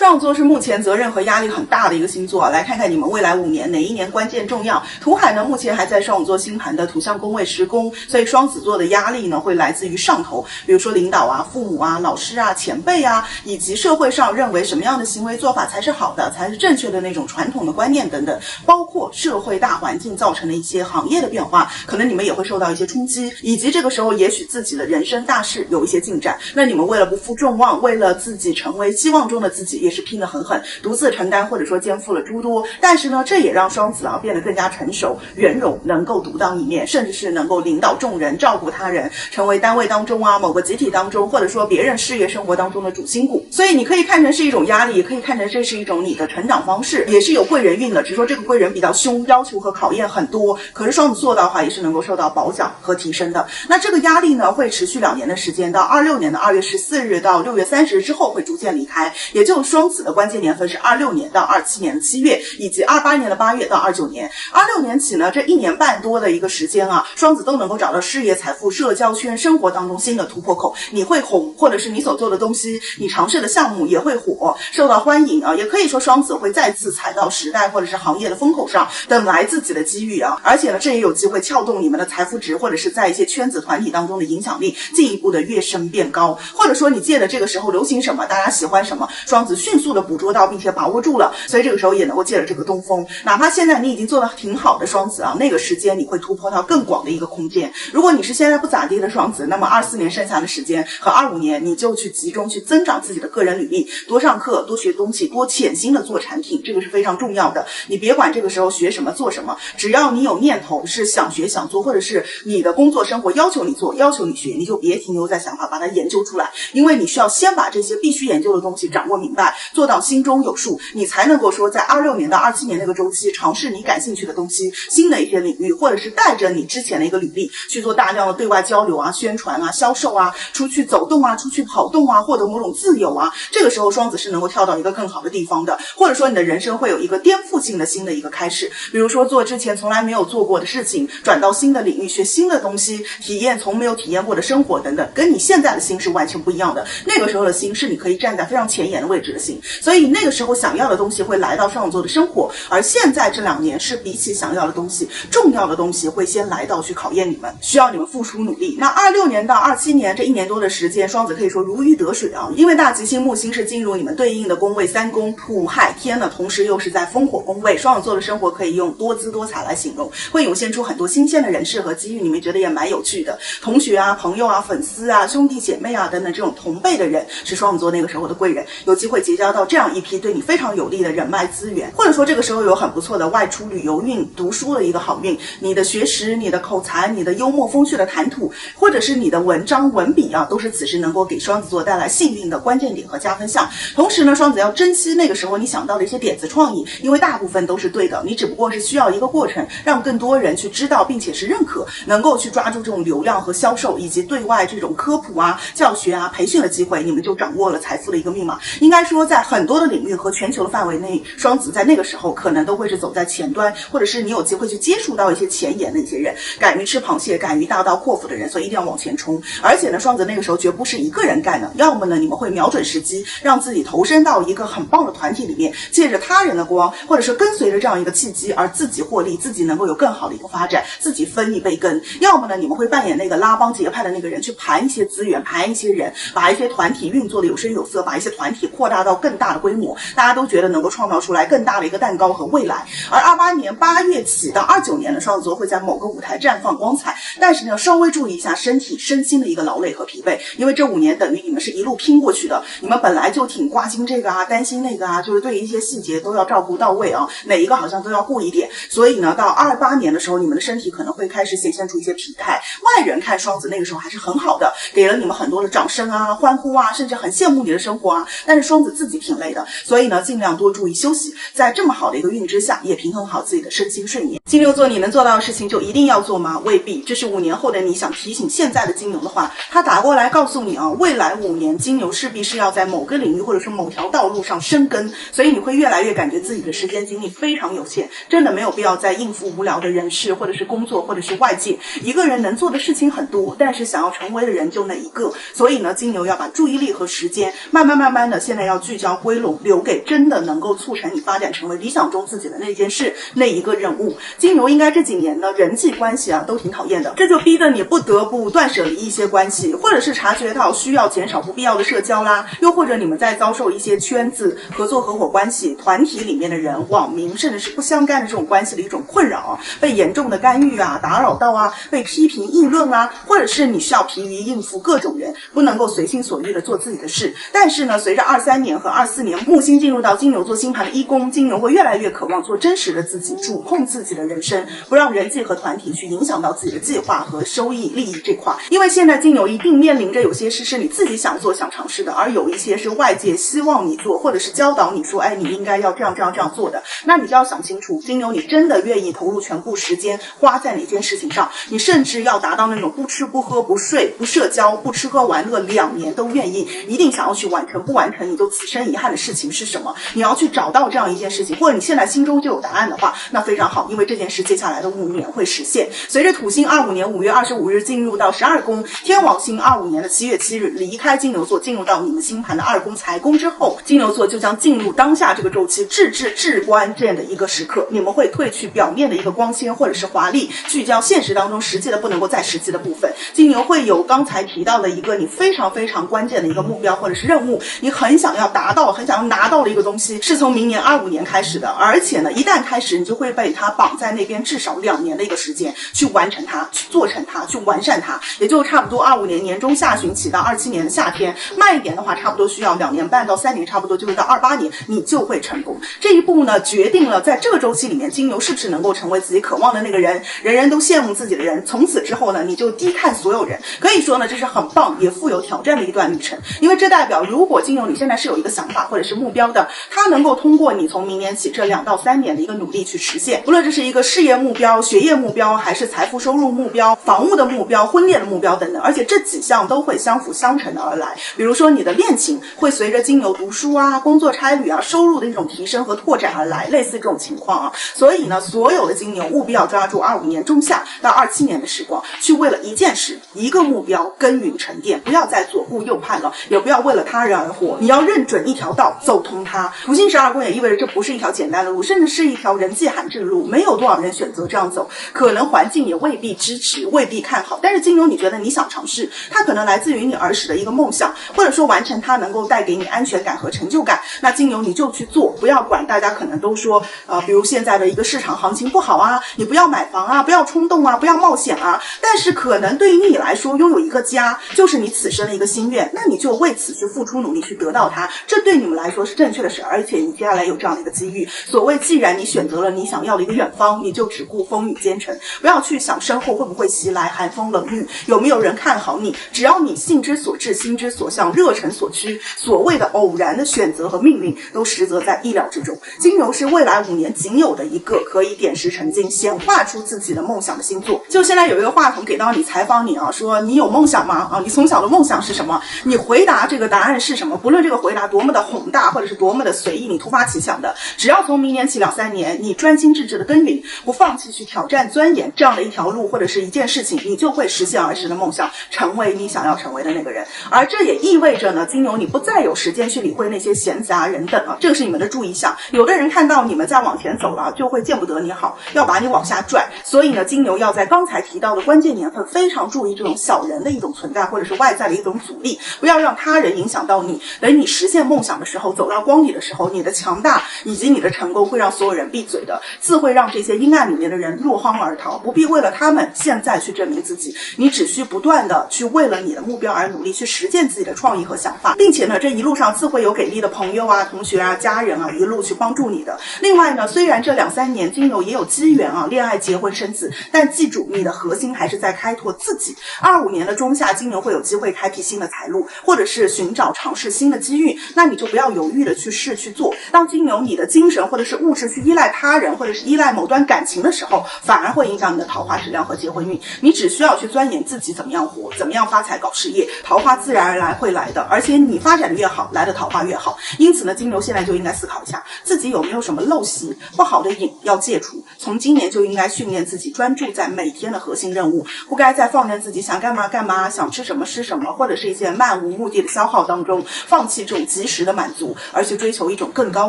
双子座是目前责任和压力很大的一个星座，来看看你们未来5年哪一年关键重要。土海呢，目前还在双子座星盘的土象宫位10宫，所以双子座的压力呢会来自于上头，比如说领导啊、父母啊、老师啊、前辈啊，以及社会上认为什么样的行为做法才是好的、才是正确的那种传统的观念等等，包括社会大环境造成的一些行业的变化，可能你们也会受到一些冲击，以及这个时候也许自己的人生大事有一些进展，那你们为了不负众望，为了自己成为希望中的自己，也是拼得很狠，独自承担或者说肩负了诸多。但是呢，这也让双子变得更加成熟、圆融，能够独当一面，甚至是能够领导众人、照顾他人，成为单位当中某个集体当中，或者说别人事业生活当中的主心骨。所以你可以看成是一种压力，也可以看成这是一种你的成长方式，也是有贵人运的，只是说这个贵人比较凶，要求和考验很多。可是双子座的话也是能够受到褒奖和提升的。那这个压力呢会持续2年的时间，到26年的2月14日到6月30日之后会逐渐离开，也就是双子的关键年份是26年到27年的7月，以及28年的8月到29年。26年起呢，这1年半多的一个时间双子都能够找到事业、财富、社交圈、生活当中新的突破口，你会红，或者是你所做的东西，你尝试的项目也会火，受到欢迎也可以说双子会再次踩到时代或者是行业的风口上，等来自己的机遇而且呢，这也有机会撬动你们的财富值，或者是在一些圈子团体当中的影响力进一步的跃升变高，或者说你借着这个时候流行什么，大家喜欢什么，双子迅速的捕捉到并且把握住了，所以这个时候也能够借着这个东风，哪怕现在你已经做得挺好的双子那个时间你会突破到更广的一个空间。如果你是现在不咋地的双子，那么24年剩下的时间和25年你就去集中去增长自己的个人履历，多上课，多学东西，多潜心的做产品，这个是非常重要的。你别管这个时候学什么做什么，只要你有念头是想学想做，或者是你的工作生活要求你做，要求你学，你就别停留在想法，把它研究出来，因为你需要先把这些必须研究的东西掌握明白，做到心中有数，你才能够说在26年到27年那个周期尝试你感兴趣的东西，新的一些领域，或者是带着你之前的一个履历去做大量的对外交流宣传销售出去走动出去跑动获得某种自由这个时候双子是能够跳到一个更好的地方的，或者说你的人生会有一个颠覆性的新的一个开始，比如说做之前从来没有做过的事情，转到新的领域学新的东西，体验从没有体验过的生活等等，跟你现在的心是完全不一样的。那个时候的心是你可以站在非常前沿的位置的心，所以那个时候想要的东西会来到双子座的生活，而现在这2年是比起想要的东西，重要的东西会先来到去考验你们，需要你们付出努力。那26年到27年这1年多的时间，双子可以说如鱼得水因为大吉星木星是进入你们对应的宫位3宫土海天呢，同时又是在风火宫位，双子座的生活可以用多姿多彩来形容，会涌现出很多新鲜的人事和机遇，你们觉得也蛮有趣的。同学朋友粉丝兄弟姐妹等等这种同辈的人是双子座那个时候的贵人，有机会结交到这样一批对你非常有利的人脉资源，或者说这个时候有很不错的外出旅游运、读书的一个好运，你的学识、你的口才、你的幽默风趣的谈吐，或者是你的文章文笔都是此时能够给双子座带来幸运的关键点和加分项。同时呢，双子要珍惜那个时候你想到的一些点子创意，因为大部分都是对的，你只不过是需要一个过程，让更多人去知道并且是认可，能够去抓住这种流量和销售，以及对外这种科普教学培训的机会，你们就掌握了财富的一个密码。应该说在很多的领域和全球的范围内，双子在那个时候可能都会是走在前端，或者是你有机会去接触到一些前沿的一些人，敢于吃螃蟹，敢于大刀阔斧的人，所以一定要往前冲。而且呢，双子那个时候绝不是一个人干的，要么呢你们会瞄准时机，让自己投身到一个很棒的团体里面，借着他人的光，或者是跟随着这样一个契机而自己获利，自己能够有更好的一个发展，自己分一杯羹。要么呢你们会扮演那个拉帮结派的那个人，去盘一些资源，盘一些人，把一些团体运作的有声有色，把一些团体扩大到更大的规模，大家都觉得能够创造出来更大的一个蛋糕和未来。而28年8月起到29年的双子座会在某个舞台绽放光彩，但是呢稍微注意一下身体身心的一个劳累和疲惫，因为这5年等于你们是一路拼过去的，你们本来就挺挂心这个担心那个就是对一些细节都要照顾到位哪一个好像都要顾一点，所以呢到28年的时候，你们的身体可能会开始显现出一些疲态，外人看双子那个时候还是很好的，给了你们很多的掌声欢呼甚至很羡慕你的生活但是双子自己挺累的，所以呢尽量多注意休息，在这么好的一个运之下，也平衡好自己的身心睡眠。金牛座你能做到的事情就一定要做吗？未必，这是5年后的你想提醒现在的金牛的话，他打过来告诉你未来5年金牛势必是要在某个领域或者是某条道路上深耕，所以你会越来越感觉自己的时间精力非常有限，真的没有必要再应付无聊的人事或者是工作或者是外界，一个人能做的事情很多，但是想要成为的人就那一个，所以呢金牛要把注意力和时间慢慢的现在要聚聚焦归拢，留给真的能够促成你发展成为理想中自己的那件事，那一个任务。金牛应该这几年呢，人际关系都挺讨厌的，这就逼得你不得不断舍离一些关系，或者是察觉到需要减少不必要的社交啦，又或者你们在遭受一些圈子、合作合伙关系、团体里面的人、网民，甚至是不相干的这种关系的一种困扰被严重的干预打扰到被批评议论或者是你需要疲于应付各种人，不能够随心所欲的做自己的事。但是呢，随着23年和24年木星进入到金牛座星盘的1宫，金牛会越来越渴望做真实的自己，主控自己的人生，不让人际和团体去影响到自己的计划和收益利益这块。因为现在金牛一定面临着有些事是你自己想做想尝试的，而有一些是外界希望你做，或者是教导你说你应该要这样做的。那你就要想清楚，金牛你真的愿意投入全部时间花在哪件事情上，你甚至要达到那种不吃不喝不睡不社交不吃喝玩乐2年都愿意，一定想要去完成，不完成你就此生遗憾的事情是什么？你要去找到这样一件事情，或者你现在心中就有答案的话，那非常好，因为这件事接下来的5年会实现。随着土星25年5月25日进入到12宫，天王星25年的7月7日离开金牛座，进入到你们星盘的2宫财宫之后，金牛座就将进入当下这个周期至关键的一个时刻，你们会褪去表面的一个光鲜或者是华丽，聚焦现实当中实际的不能够再实际的部分。金牛会有刚才提到的一个你非常非常关键的一个目标或者是任务，你很想要达到很想要拿到的一个东西，是从明年25年开始的，而且呢一旦开始你就会被它绑在那边至少2年的一个时间去完成它，去做成它，去完善它，也就差不多25年年中下旬起到27年的夏天，慢一点的话差不多需要2年半到3年，差不多就是到28年你就会成功。这一步呢决定了在这个周期里面金牛是不是能够成为自己渴望的那个人，人人都羡慕自己的人，从此之后呢你就低看所有人。可以说呢这是很棒也富有挑战的一段旅程，因为这代表如果金牛你现在是有一个想法或者是目标的，它能够通过你从明年起这2到3年的一个努力去实现，不论这是一个事业目标、学业目标，还是财富收入目标、房屋的目标、婚恋的目标等等，而且这几项都会相辅相成的而来。比如说你的恋情会随着金牛读书工作差旅收入的一种提升和拓展而来，类似这种情况所以呢所有的金牛务必要抓住25年中下到27年的时光，去为了一件事一个目标耕耘沉淀，不要再左顾右盼了，也不要为了他人而活，你要认准一条道走通它。土星12宫也意味着这不是一条简单的路，甚至是一条人迹罕至的路，没有多少人选择这样走，可能环境也未必支持未必看好，但是金牛你觉得你想尝试，它可能来自于你儿时的一个梦想，或者说完成它能够带给你安全感和成就感，那金牛你就去做，不要管大家可能都说比如现在的一个市场行情不好你不要买房不要冲动不要冒险但是可能对于你来说拥有一个家就是你此生的一个心愿，那你就为此去付出努力去得到它，这对你们来说是正确的事，而且你接下来有这样的一个机遇。所谓既然你选择了你想要的一个远方，你就只顾风雨兼程，不要去想身后会不会袭来寒风冷雨，有没有人看好你，只要你性之所至心之所向热忱所趋，所谓的偶然的选择和命运都实则在意料之中。金牛是未来5年仅有的一个可以点石成金显化出自己的梦想的星座。就现在有一个话筒给到你采访你说你有梦想吗你从小的梦想是什么，你回答这个答案是什么，不论这个回答多么的宏大或者是多么的随意你突发奇想的，只要从明年起2-3年你专心致志的耕耘，不放弃去挑战钻研这样的一条路或者是一件事情，你就会实现儿时的梦想，成为你想要成为的那个人。而这也意味着呢金牛你不再有时间去理会那些闲杂人等这个是你们的注意项。有的人看到你们在往前走了就会见不得你好，要把你往下拽，所以呢金牛要在刚才提到的关键年份非常注意这种小人的一种存在或者是外在的一种阻力，不要让他人影响到你，等你实现梦想的时候走到光里的时候，你的强大以及你的成功会让所有人闭嘴的，自会让这些阴暗里面的人落荒而逃，不必为了他们现在去证明自己，你只需不断的去为了你的目标而努力，去实践自己的创意和想法，并且呢这一路上自会有给力的朋友同学家人一路去帮助你的。另外呢虽然这2-3年金牛也有机缘恋爱结婚生子，但记住你的核心还是在开拓自己。25年的中下金牛会有机会开辟新的财路，或者是寻找尝试新的机遇，那你就不要犹豫的去试去做。当金牛你的精神或者是物质去依赖他人或者是依赖某段感情的时候，反而会影响你的桃花质量和结婚运。你只需要去钻研自己怎么样活，怎么样发财搞事业，桃花自然而然会来的，而且你发展的越好，来的桃花越好。因此呢金牛现在就应该思考一下自己有没有什么陋习不好的瘾要戒除，从今年就应该训练自己专注在每天的核心任务，不该再放任自己想干嘛干嘛，想吃什么吃什么，或者是一些漫无目的的消耗当中，放弃这种及时的满足，而去追求一种更高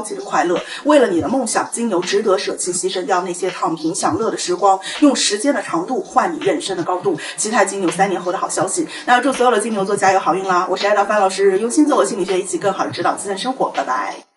级的快乐。为了你的梦想，金牛值得舍弃牺牲掉那些躺平享乐的时光，用时间的长度换你人生的高度。期待金牛3年后的好消息。那祝所有的金牛座加油好运啦！我是爱到范老师，用心自我心理学一起更好的指导自身生活，拜拜。